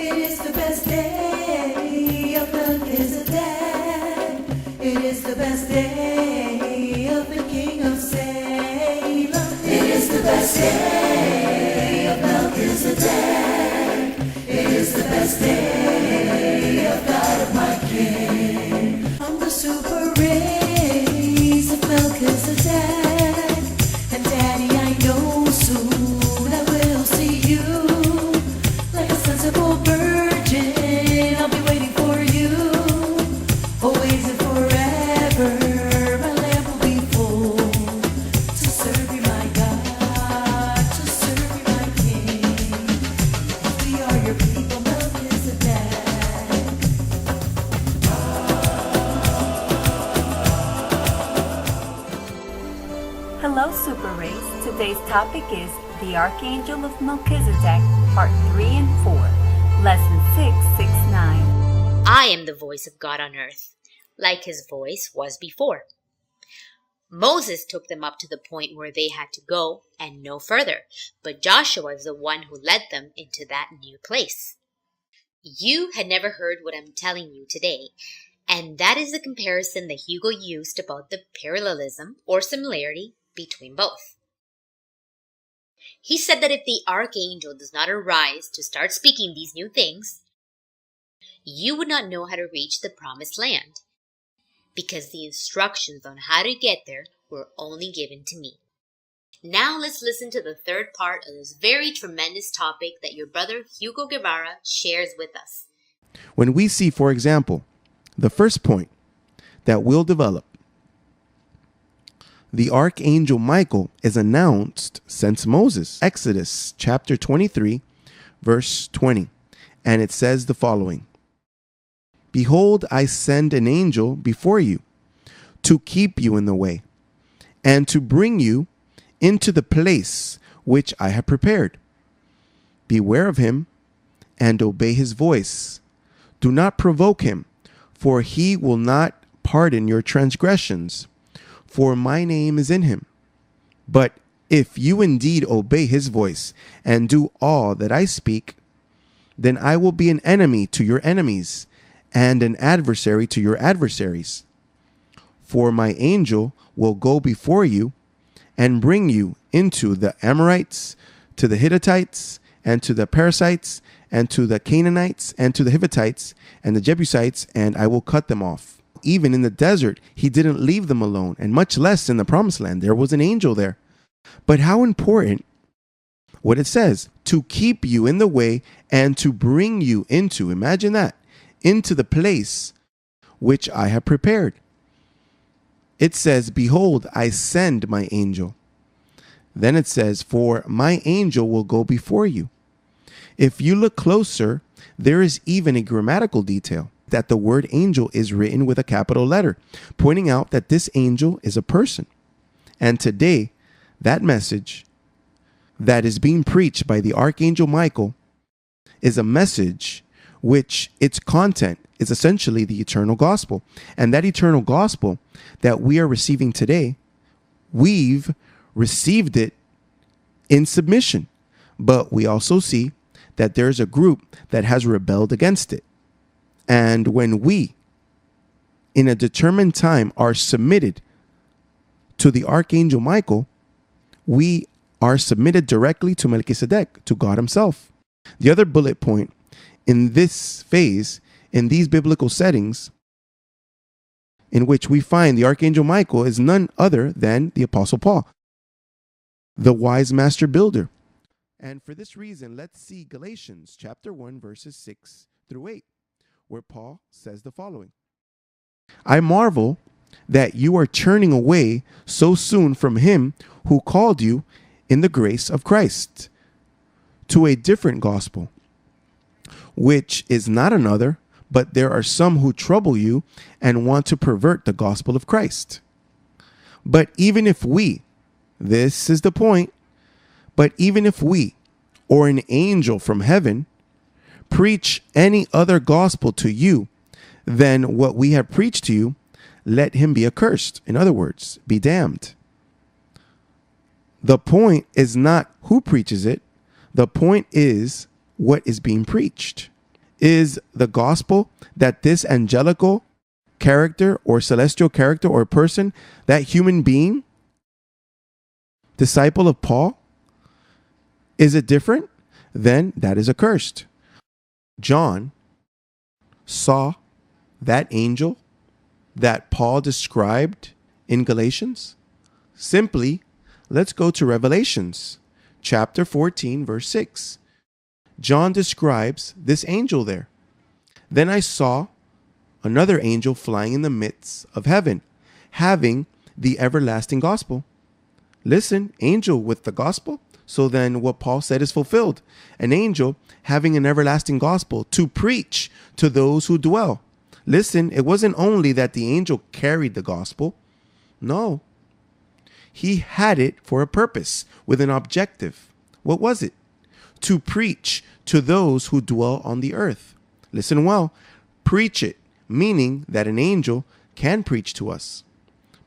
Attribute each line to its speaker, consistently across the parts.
Speaker 1: It is the best day of Melquisedec. It is the best day of the King of Salem. It is the best day of Melquisedec. It is the best day of God of my King. From the super rays of Melquisedec. And Daddy, I know soon I will see you. Like a sensible virgin, I'll be waiting for you. Always and forever, my lamp will be full. To serve you, my God, to serve you, my King. We are your people, Melchizedek.
Speaker 2: Hello, Super Race. Today's topic is the Archangel of Melchizedek, Part 3 and 4, Lesson 669.
Speaker 3: I am the voice of God on earth, like his voice was before. Moses took them up to the point where they had to go and no further, but Joshua is the one who led them into that new place. You had never heard what I'm telling you today, and that is the comparison that Hugo used about the parallelism or similarity between both. He said that if the Archangel does not arise to start speaking these new things, you would not know how to reach the promised land, because the instructions on how to get there were only given to me. Now let's listen to the third part of this very tremendous topic that your brother Hugo Guevara shares with us.
Speaker 4: When we see, for example, the first point that we'll develop, the Archangel Michael is announced since Moses. Exodus chapter 23, verse 20. And it says the following: Behold, I send an angel before you to keep you in the way and to bring you into the place which I have prepared. Beware of him and obey his voice. Do not provoke him, for he will not pardon your transgressions, for my name is in him. But if you indeed obey his voice and do all that I speak, then I will be an enemy to your enemies and an adversary to your adversaries. For my angel will go before you and bring you into the Amorites, to the Hittites, and to the Perizzites, and to the Canaanites, and to the Hittites, and the Jebusites, and I will cut them off. Even in the desert, he didn't leave them alone, and much less in the promised land. There was an angel there. But how important what it says, to keep you in the way and to bring you into, imagine that, into the place which I have prepared. It says, behold, I send my angel. Then it says, for my angel will go before you. If you look closer, there is even a grammatical detail that the word angel is written with a capital letter, pointing out that this angel is a person. And today, that message that is being preached by the Archangel Michael is a message which its content is essentially the eternal gospel. And that eternal gospel that we are receiving today, we've received it in submission. But we also see that there's a group that has rebelled against it. And when we, in a determined time, are submitted to the Archangel Michael, we are submitted directly to Melchizedek, to God himself. The other bullet point in this phase, in these biblical settings, in which we find the Archangel Michael is none other than the Apostle Paul, the wise master builder. And for this reason, let's see Galatians chapter 1, verses 6 through 8. Where Paul says the following: I marvel that you are turning away so soon from him who called you in the grace of Christ to a different gospel, which is not another, but there are some who trouble you and want to pervert the gospel of Christ. But even if we, this is the point, but even if we, or an angel from heaven, preach any other gospel to you than what we have preached to you, let him be accursed. In other words, be damned. The point is not who preaches it. The point is what is being preached. is the gospel that this angelical character or celestial character or person, that human being, disciple of Paul, is it different? Then that is accursed. John saw that angel that Paul described in Galatians. Simply, let's go to Revelations chapter 14, verse 6. John describes this angel there. Then I saw another angel flying in the midst of heaven, having the everlasting gospel. Listen, angel with the gospel. So then what Paul said is fulfilled. An angel having an everlasting gospel to preach to those who dwell. Listen, it wasn't only that the angel carried the gospel. No. He had it for a purpose with an objective. What was it? To preach to those who dwell on the earth. Listen well. Preach it, meaning that an angel can preach to us.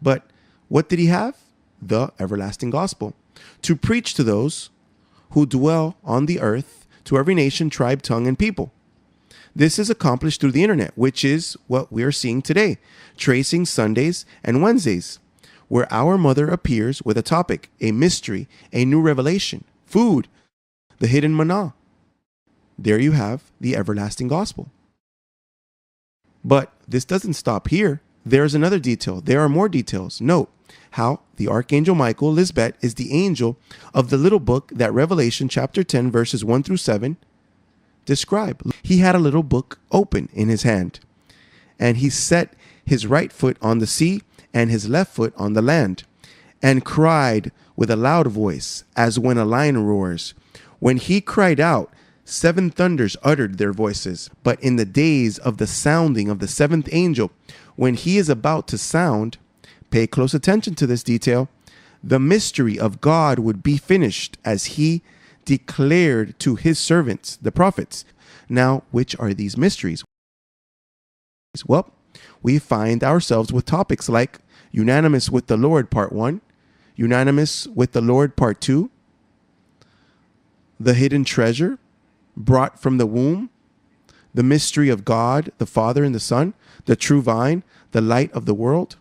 Speaker 4: But what did he have? The everlasting gospel. To preach to those who dwell on the earth, to every nation, tribe, tongue, and people. This is accomplished through the internet, which is what we are seeing today, tracing Sundays and Wednesdays, where our mother appears with a topic, a mystery, a new revelation, food, the hidden manna. There you have the everlasting gospel. But this doesn't stop here. There's another detail. There are more details. Note how the Archangel Michael, Lisbeth, is the angel of the little book that Revelation chapter 10, verses 1 through 7 describe. He had a little book open in his hand, and he set his right foot on the sea and his left foot on the land, and cried with a loud voice, as when a lion roars. When he cried out, 7 thunders uttered their voices. But in the days of the sounding of the 7th angel, when he is about to sound, pay close attention to this detail, the mystery of God would be finished, as he declared to his servants, the prophets. Now, which are these mysteries? Well, we find ourselves with topics like Unanimous with the Lord, part 1, Unanimous with the Lord, part 2, the hidden treasure brought from the womb, the mystery of God, the Father and the Son, the true vine, the light of the world.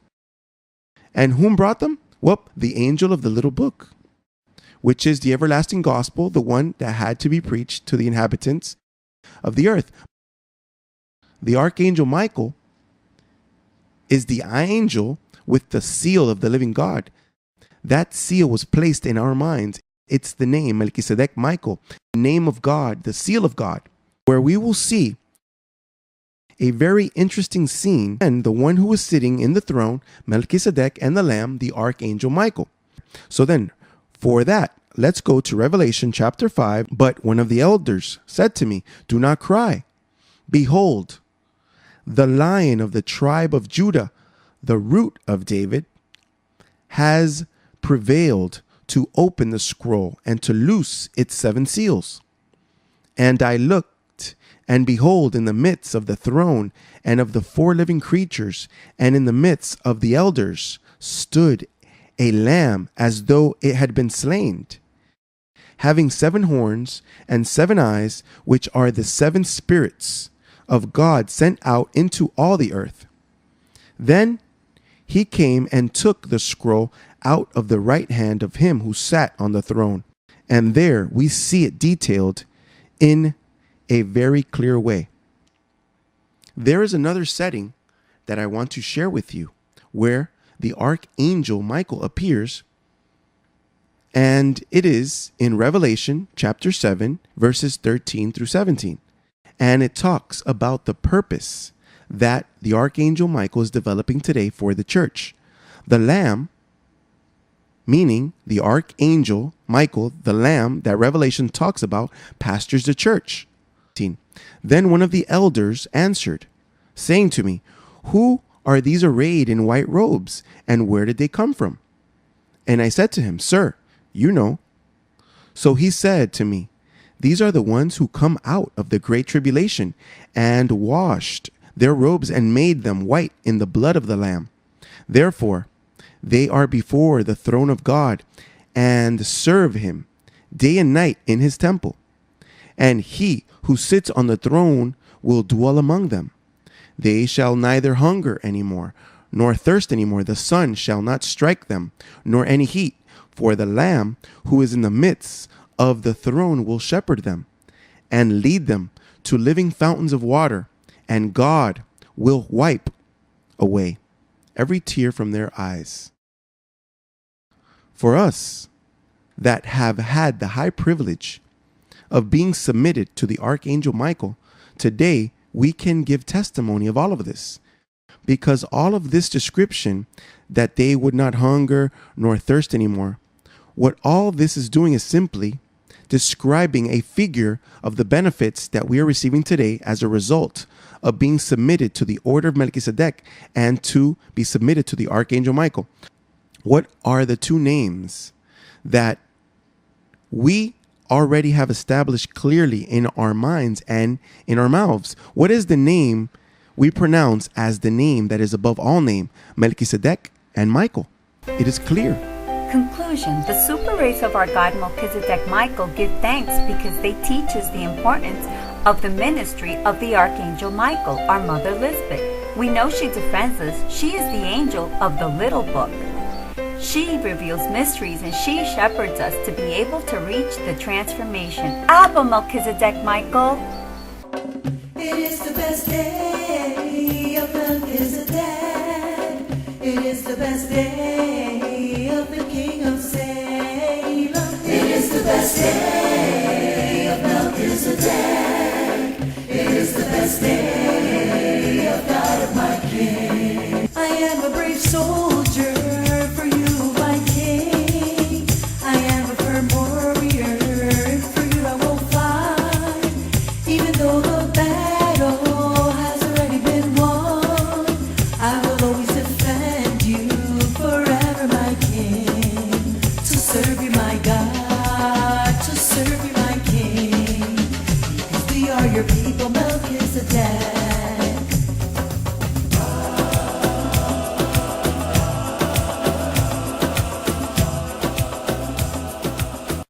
Speaker 4: And whom brought them? Well, the angel of the little book, which is the everlasting gospel, the one that had to be preached to the inhabitants of the earth. The Archangel Michael is the angel with the seal of the living God. That seal was placed in our minds. It's the name Melquisedec, Michael, the name of God, the seal of God, where we will see a very interesting scene, and the one who was sitting in the throne, Melquisedec, and the Lamb, the Archangel Michael. So then, for that, let's go to Revelation chapter 5. But one of the elders said to me, do not cry. Behold, the Lion of the tribe of Judah, the root of David, has prevailed to open the scroll and to loose its 7 seals. And I looked, and behold, in the midst of the throne and of the 4 living creatures, and in the midst of the elders, stood a lamb as though it had been slain, having 7 horns and 7 eyes, which are the 7 spirits of God sent out into all the earth. Then he came and took the scroll out of the right hand of him who sat on the throne. And there we see it detailed in a very clear way. There is another setting that I want to share with you where the Archangel Michael appears, and it is in Revelation chapter 7, verses 13 through 17. And it talks about the purpose that the Archangel Michael is developing today for the church. The Lamb, meaning the Archangel Michael, the Lamb that Revelation talks about, pastors the church. Then one of the elders answered, saying to me, who are these arrayed in white robes, and where did they come from? And I said to him, sir, you know. So he said to me, these are the ones who come out of the great tribulation, and washed their robes and made them white in the blood of the Lamb. Therefore, they are before the throne of God, and serve him day and night in his temple. And he who sits on the throne will dwell among them. They shall neither hunger any more, nor thirst any more. The sun shall not strike them, nor any heat. For the Lamb who is in the midst of the throne will shepherd them, and lead them to living fountains of water, and God will wipe away every tear from their eyes. For us that have had the high privilege of being submitted to the Archangel Michael, today we can give testimony of all of this, because all of this description that they would not hunger nor thirst anymore, what all of this is doing is simply describing a figure of the benefits that we are receiving today as a result of being submitted to the order of Melquisedec and to be submitted to the Archangel Michael. What are the two names that we already have established clearly in our minds and in our mouths? What is the name we pronounce as the name that is above all name, Melquisedec and Michael? It is clear.
Speaker 2: Conclusion. The super race of our God Melchizedek Michael give thanks because they teach us the importance of the ministry of the Archangel Michael, our mother Lisbeth. We know she defends us. She is the angel of the little book. She reveals mysteries and she shepherds us to be able to reach the transformation. Abba Melchizedek Michael.
Speaker 1: It is the best day of Melchizedek. It is the best day of the King of Salem. It is the best day of Melchizedek. It is the best day of God of my King. I am a brave soldier for you, my King. I am a firm warrior. For you I will fight, even though the battle has already been won. I will always defend you forever, my King. To serve you, my God, to serve you, my King. Because we are your people, Melchizedek.